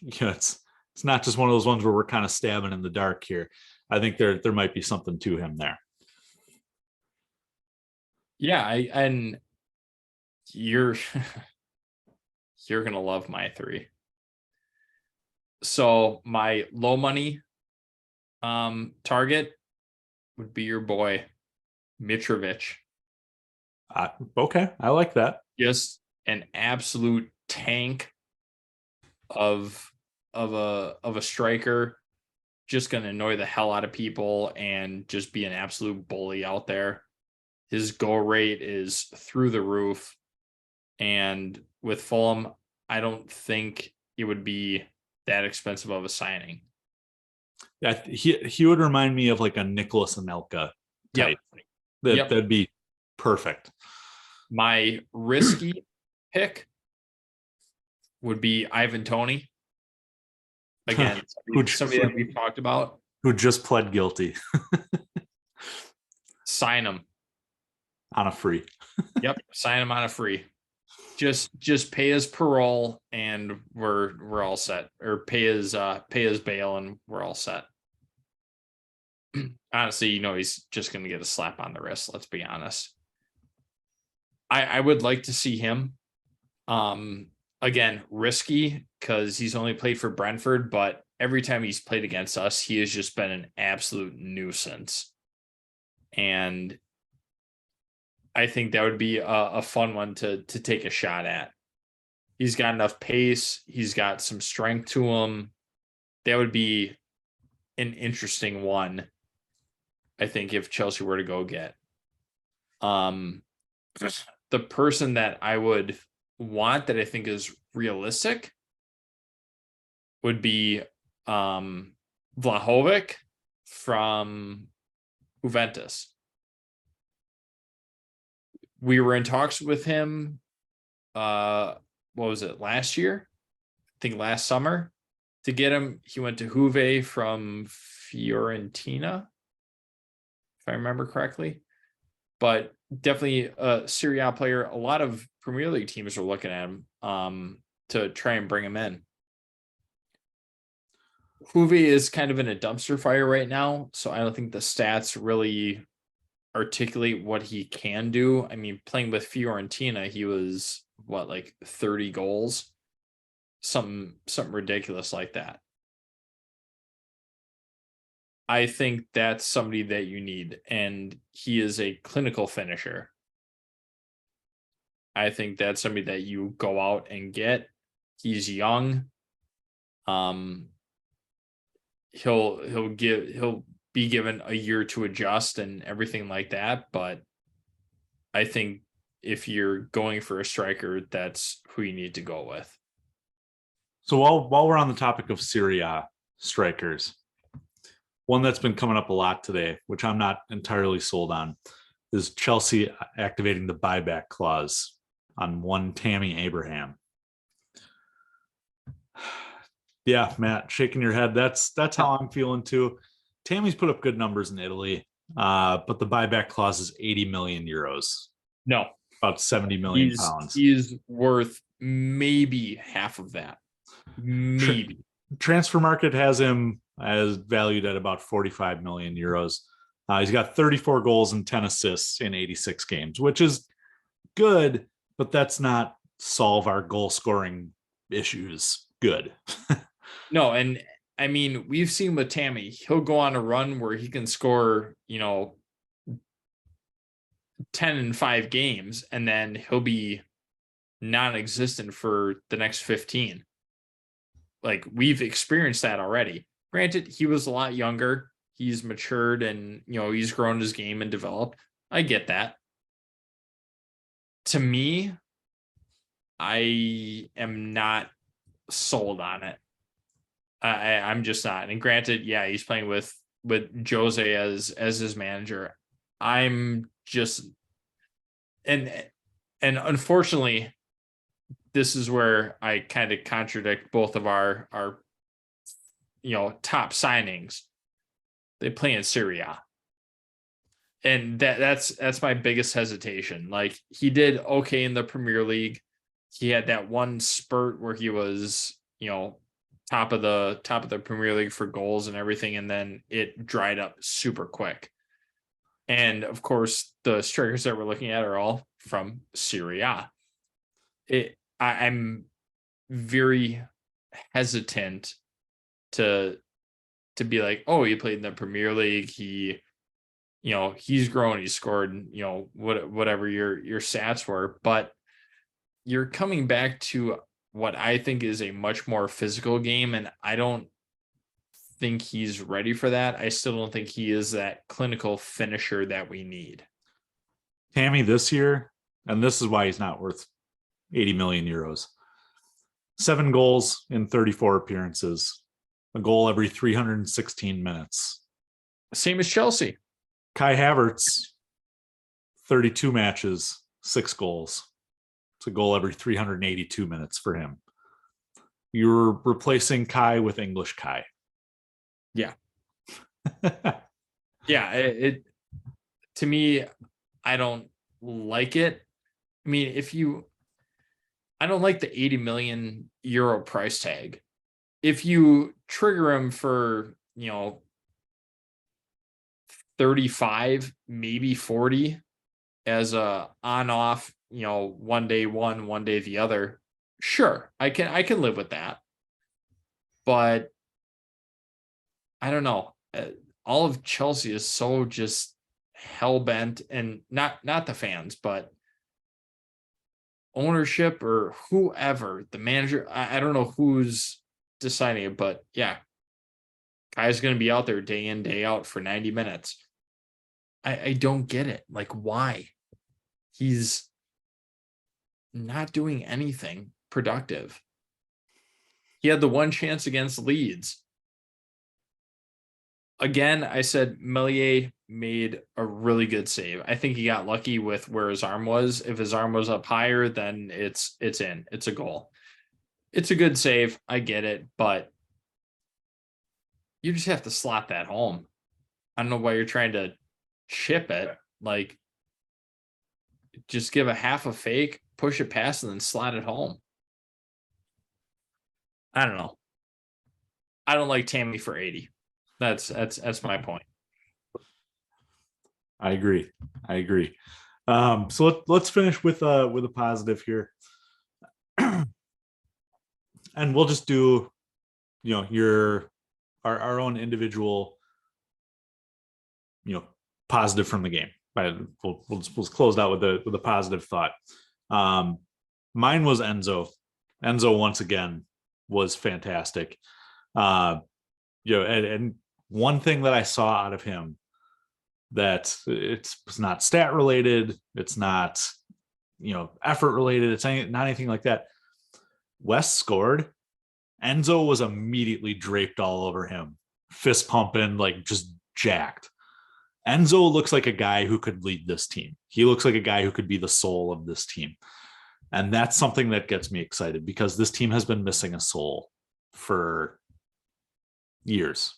it's not just one of those ones where we're kind of stabbing in the dark here. I think there might be something to him there. Yeah, and you're gonna love my three. So my low money target would be your boy Mitrovic. Okay, I like that. Just an absolute tank of a striker, just going to annoy the hell out of people and just be an absolute bully out there. His goal rate is through the roof, and with Fulham, I don't think it would be that expensive of a signing. Yeah, he would remind me of like a Nicholas Anelka type. Yep. That'd be perfect. My risky pick would be Ivan Toney. Again, somebody that we've talked about. Who just pled guilty. Sign him. On a free. Yep, sign him on a free. Just pay his parole and we're all set. Or pay his bail and we're all set. Honestly, he's just going to get a slap on the wrist. Let's be honest. I would like to see him. Again, risky because he's only played for Brentford, but every time he's played against us, he has just been an absolute nuisance. And I think that would be a fun one to take a shot at. He's got enough pace. He's got some strength to him. That would be an interesting one, I think, if Chelsea were to go get. The person that I would want that I think is realistic would be Vlahovic from Juventus. We were in talks with him, what was it, last year? I think last summer to get him. He went to Juve from Fiorentina, if I remember correctly. But definitely a Serie A player. A lot of Premier League teams are looking at him to try and bring him in. Juve is kind of in a dumpster fire right now, so I don't think the stats really articulate what he can do. I mean, playing with Fiorentina, he was like 30 goals, something ridiculous like that. I think that's somebody that you need, and he is a clinical finisher. I think that's somebody that you go out and get. He's young. He'll be given a year to adjust and everything like that, but I think if you're going for a striker, that's who you need to go with. So while we're on the topic of Serie A strikers, one that's been coming up a lot today, which I'm not entirely sold on, is Chelsea activating the buyback clause on one Tammy Abraham. Yeah, Matt, shaking your head. That's how I'm feeling too. Tammy's put up good numbers in Italy, but the buyback clause is 80 million euros. No, About 70 million pounds. He's worth maybe half of that. Maybe. Transfer Market has him as valued at about 45 million euros. He's got 34 goals and 10 assists in 86 games, which is good, but that's not solve our goal scoring issues good. No, and I mean, we've seen with Tammy, he'll go on a run where he can score, 10 in 5 games, and then he'll be non-existent for the next 15. Like, we've experienced that already. Granted, he was a lot younger. He's matured and, he's grown his game and developed. I get that. To me, I am not sold on it. I'm just not. And granted, yeah, he's playing with Jose as his manager. I'm just, and unfortunately, this is where I kind of contradict both of our top signings. They play in Serie A. And that's my biggest hesitation. Like, he did okay in the Premier League. He had that one spurt where he was, top of the Premier League for goals and everything, and then it dried up super quick. And of course, the strikers that we're looking at are all from Serie A. I'm very hesitant to be like, oh, he played in the Premier League. He's grown. He's scored. Whatever your stats were, but you're coming back to what I think is a much more physical game, and I don't think he's ready for that. I still don't think he is that clinical finisher that we need. Tammy this year, and this is why he's not worth 80 million euros. 7 goals in 34 appearances, a goal every 316 minutes. Same as Chelsea. Kai Havertz, 32 matches, 6 goals. It's a goal every 382 minutes for him. You're replacing Kai with English Kai. Yeah. Yeah. It to me, I don't like it. I mean, I don't like the 80 million euro price tag. If you trigger him for, 35, maybe 40 as a on-off, one day one day the other, sure, I can live with that. But I don't know. All of Chelsea is so just hell-bent, and not the fans, but ownership or whoever, the manager, I don't know who's deciding it, but yeah, Kai's going to be out there day in, day out for 90 minutes. I don't get it. Like, why? He's not doing anything productive. He had the one chance against Leeds. Again, I said Melier made a really good save. I think he got lucky with where his arm was. If his arm was up higher, then it's in. It's a goal. It's a good save. I get it, but you just have to slot that home. I don't know why you're trying to chip it. Like, just give a half a fake, push it past, and then slide it home. I don't know. I don't like Tammy for 80. That's my point. I agree. So let's finish with a positive here. And we'll just do, our own individual, positive from the game. We'll close out with a positive thought. Mine was Enzo. Enzo once again was fantastic. And one thing that I saw out of him that it's not stat related, it's not effort related. It's not anything like that. Wes scored. Enzo was immediately draped all over him, fist pumping, like just jacked. Enzo looks like a guy who could lead this team. He looks like a guy who could be the soul of this team. And that's something that gets me excited because this team has been missing a soul for years,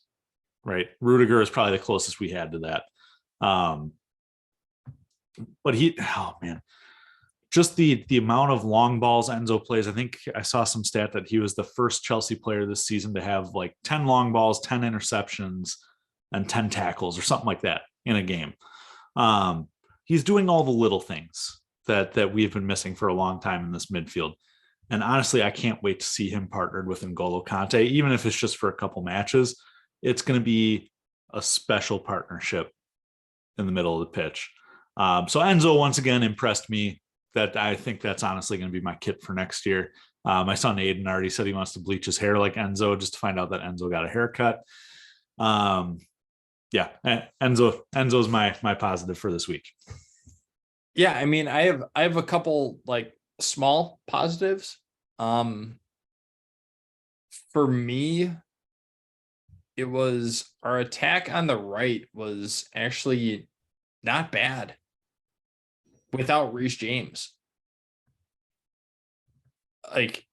right? Rudiger is probably the closest we had to that. But just the amount of long balls Enzo plays. I think I saw some stat that he was the first Chelsea player this season to have like 10 long balls, 10 interceptions, and 10 tackles or something like that in a game. He's doing all the little things that we've been missing for a long time in this midfield. And honestly, I can't wait to see him partnered with N'Golo Kante, even if it's just for a couple matches. It's going to be a special partnership in the middle of the pitch. So Enzo once again impressed me. That I think that's honestly going to be my kit for next year. My son Aiden already said he wants to bleach his hair like Enzo just to find out that Enzo got a haircut. Enzo's my positive for this week. Yeah, I mean, I have a couple like small positives. For me, it was our attack on the right was actually not bad without Reece James. Like,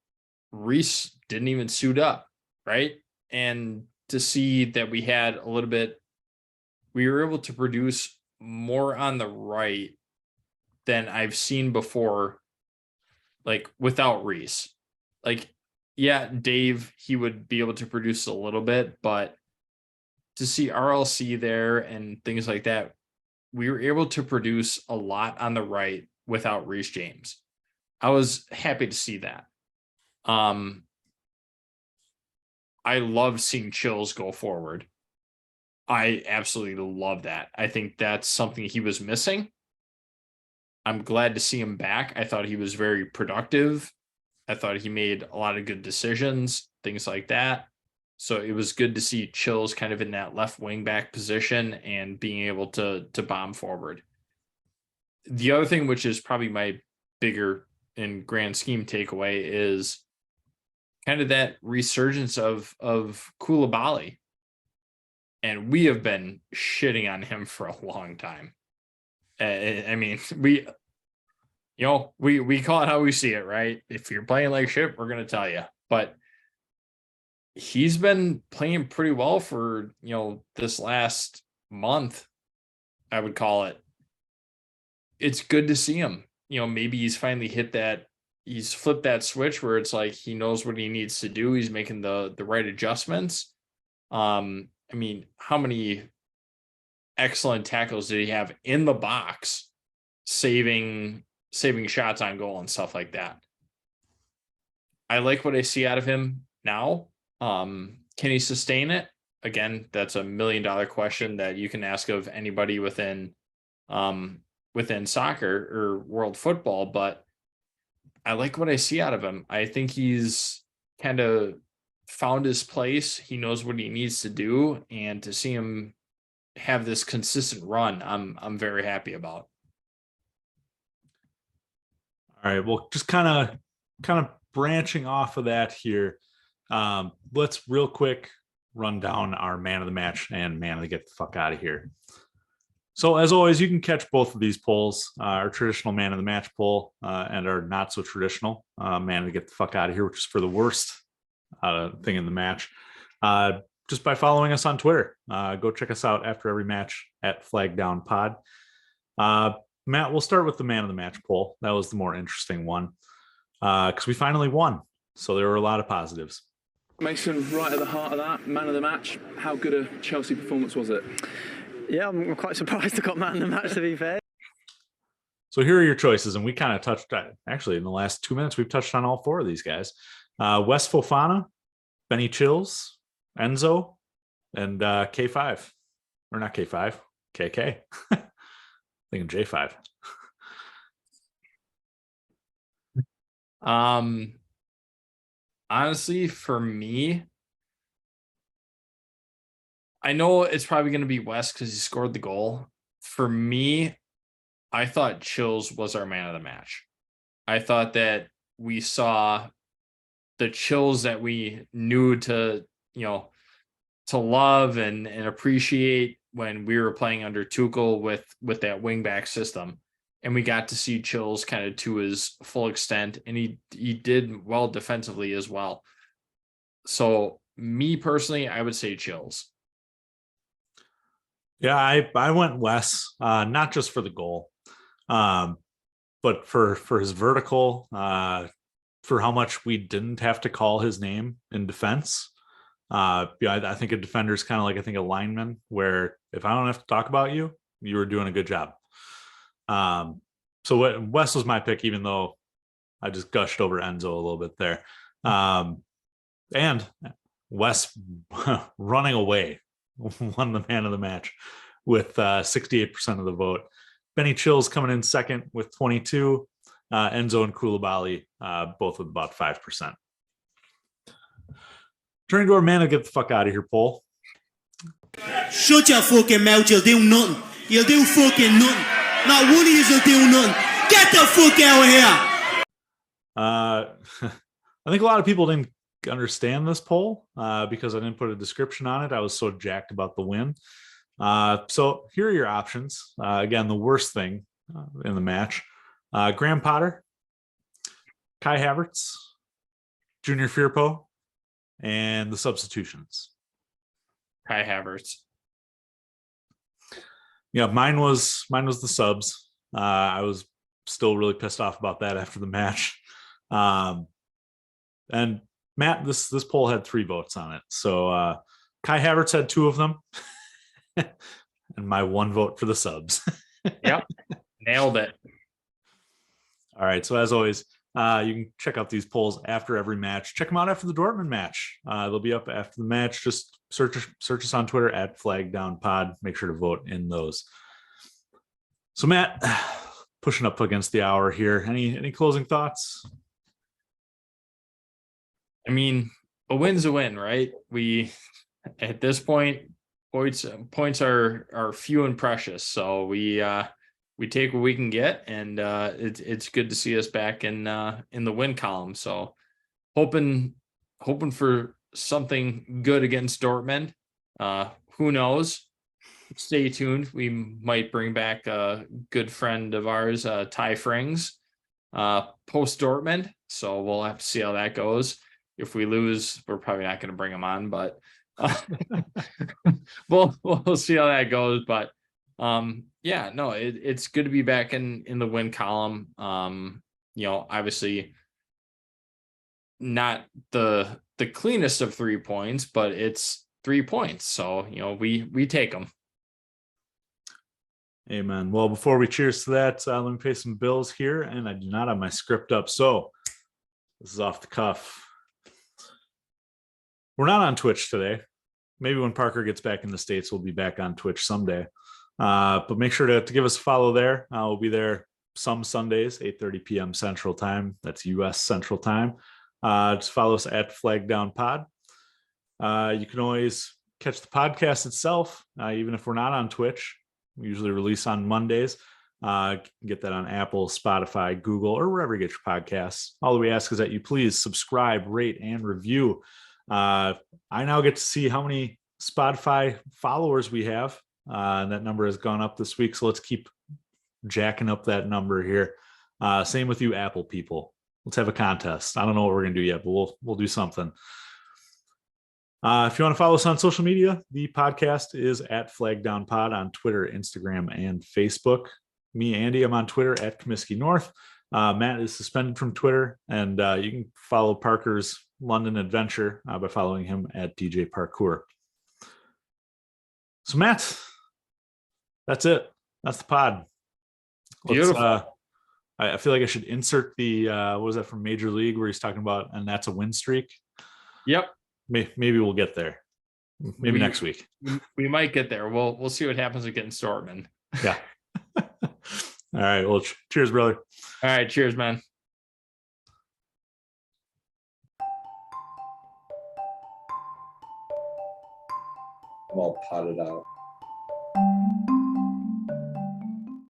Reece didn't even suit up, right? And to see that we had a little bit, we were able to produce more on the right than I've seen before, like without Reece. Like, yeah, Dave, he would be able to produce a little bit, but to see RLC there and things like that, we were able to produce a lot on the right without Reece James. I was happy to see that. I love seeing Chills go forward. I absolutely love that. I think that's something he was missing. I'm glad to see him back. I thought he was very productive. I thought he made a lot of good decisions, things like that. So it was good to see Chills kind of in that left wing back position and being able to bomb forward. The other thing, which is probably my bigger and grand scheme takeaway, is kind of that resurgence of Koulibaly. And we have been shitting on him for a long time. I mean, we call it how we see it, right? If you're playing like shit, we're going to tell you. But he's been playing pretty well for, this last month, I would call it. It's good to see him. Maybe he's finally he's flipped that switch where it's like he knows what he needs to do. He's making the right adjustments. I mean, how many excellent tackles did he have in the box, saving shots on goal and stuff like that? I like what I see out of him now. Can he sustain it? Again, that's $1 million question that you can ask of anybody within soccer or world football, but I like what I see out of him. I think he's kind of found his place. He knows what he needs to do, and to see him have this consistent run, I'm very happy about. All right, well, just kind of branching off of that here. Let's real quick run down our man of the match and man of the get the fuck out of here. So as always, you can catch both of these polls, our traditional man of the match poll and our not so traditional man of the get the fuck out of here, which is for the worst thing in the match. Just by following us on Twitter. Go check us out after every match at Flag Down Pod. Matt, we'll start with the man of the match poll. That was the more interesting one because we finally won. So there were a lot of positives. Mason, right at the heart of that, man of the match. How good a Chelsea performance was it? Yeah, I'm quite surprised I got man of the match, to be fair. So here are your choices, and we kind of touched, actually in the last 2 minutes, we've touched on all four of these guys. Wes Fofana, Benny Chills, Enzo, and K5. Or not K5, KK. Thinking J5. Honestly, for me, I know it's probably going to be Wes because he scored the goal. For me, I thought Chills was our man of the match. I thought that we saw the chills that we knew to, to love and appreciate when we were playing under Tuchel with that wingback system. And we got to see Chills kind of to his full extent, and he did well defensively as well. So me personally, I would say Chills. Yeah, I went Wes, not just for the goal, but for his vertical, for how much we didn't have to call his name in defense. I think a defender is kind of like, I think, a lineman, where if I don't have to talk about you, you were doing a good job. So Wes was my pick, even though I just gushed over Enzo a little bit there. And Wes running away won the man of the match with 68% of the vote. Benny Chills coming in second with 22. Enzo and Koulibaly both with about 5%. Turning to our man to get the fuck out of here, Paul. Shut your fucking mouth, you'll do nothing. You'll do fucking nothing. Not one of you will do nothing. Get the fuck out of here. I think a lot of people didn't understand this poll because I didn't put a description on it. I was so jacked about the win. So here are your options. Again, the worst thing in the match. Graham Potter, Kai Havertz, Junior Firpo, and the substitutions. Kai Havertz. Yeah, mine was the subs. I was still really pissed off about that after the match. And Matt, this poll had 3 votes on it. So Kai Havertz had 2 of them, and my 1 vote for the subs. Yep, nailed it. All right. So as always, you can check out these polls after every match. Check them out after the Dortmund match. They'll be up after the match. Just search us on Twitter at FlagDownPod. Make sure to vote in those. So Matt, pushing up against the hour here. Any closing thoughts? I mean, a win's a win, right? We, at this point, points are few and precious. So we take what we can get, and it's good to see us back in the win column. So hoping for something good against Dortmund. Who knows? Stay tuned. We might bring back a good friend of ours, Ty Frings, post Dortmund. So we'll have to see how that goes. If we lose, we're probably not going to bring him on, but we'll see how that goes. But yeah, no, it's good to be back in the win column. Obviously not the cleanest of 3 points, but it's 3 points. So, we take them. Amen. Well, before we cheers to that, let me pay some bills here, and I do not have my script up. So this is off the cuff. We're not on Twitch today. Maybe when Parker gets back in the States, we'll be back on Twitch someday. But make sure to give us a follow there. We'll be there some Sundays, 8:30 p.m. Central Time. That's U.S. Central Time. Just follow us at FlagDownPod. You can always catch the podcast itself, even if we're not on Twitch. We usually release on Mondays. You can get that on Apple, Spotify, Google, or wherever you get your podcasts. All we ask is that you please subscribe, rate, and review. I now get to see how many Spotify followers we have. And that number has gone up this week. So let's keep jacking up that number here. Same with you Apple people. Let's have a contest. I don't know what we're going to do yet, but we'll do something. If you want to follow us on social media, the podcast is at FlagDownPod on Twitter, Instagram, and Facebook. Me, Andy, I'm on Twitter at Comiskey North. Matt is suspended from Twitter, and you can follow Parker's London adventure by following him at DJ Parkour. So Matt, that's it. That's the pod. Beautiful. I feel like I should insert the what was that from Major League where he's talking about, and that's a win streak. Yep. Maybe we'll get there. Maybe next week. We might get there. We'll see what happens against Dortmund. Yeah. All right. Well, cheers, brother. All right. Cheers, man. I'm all potted out.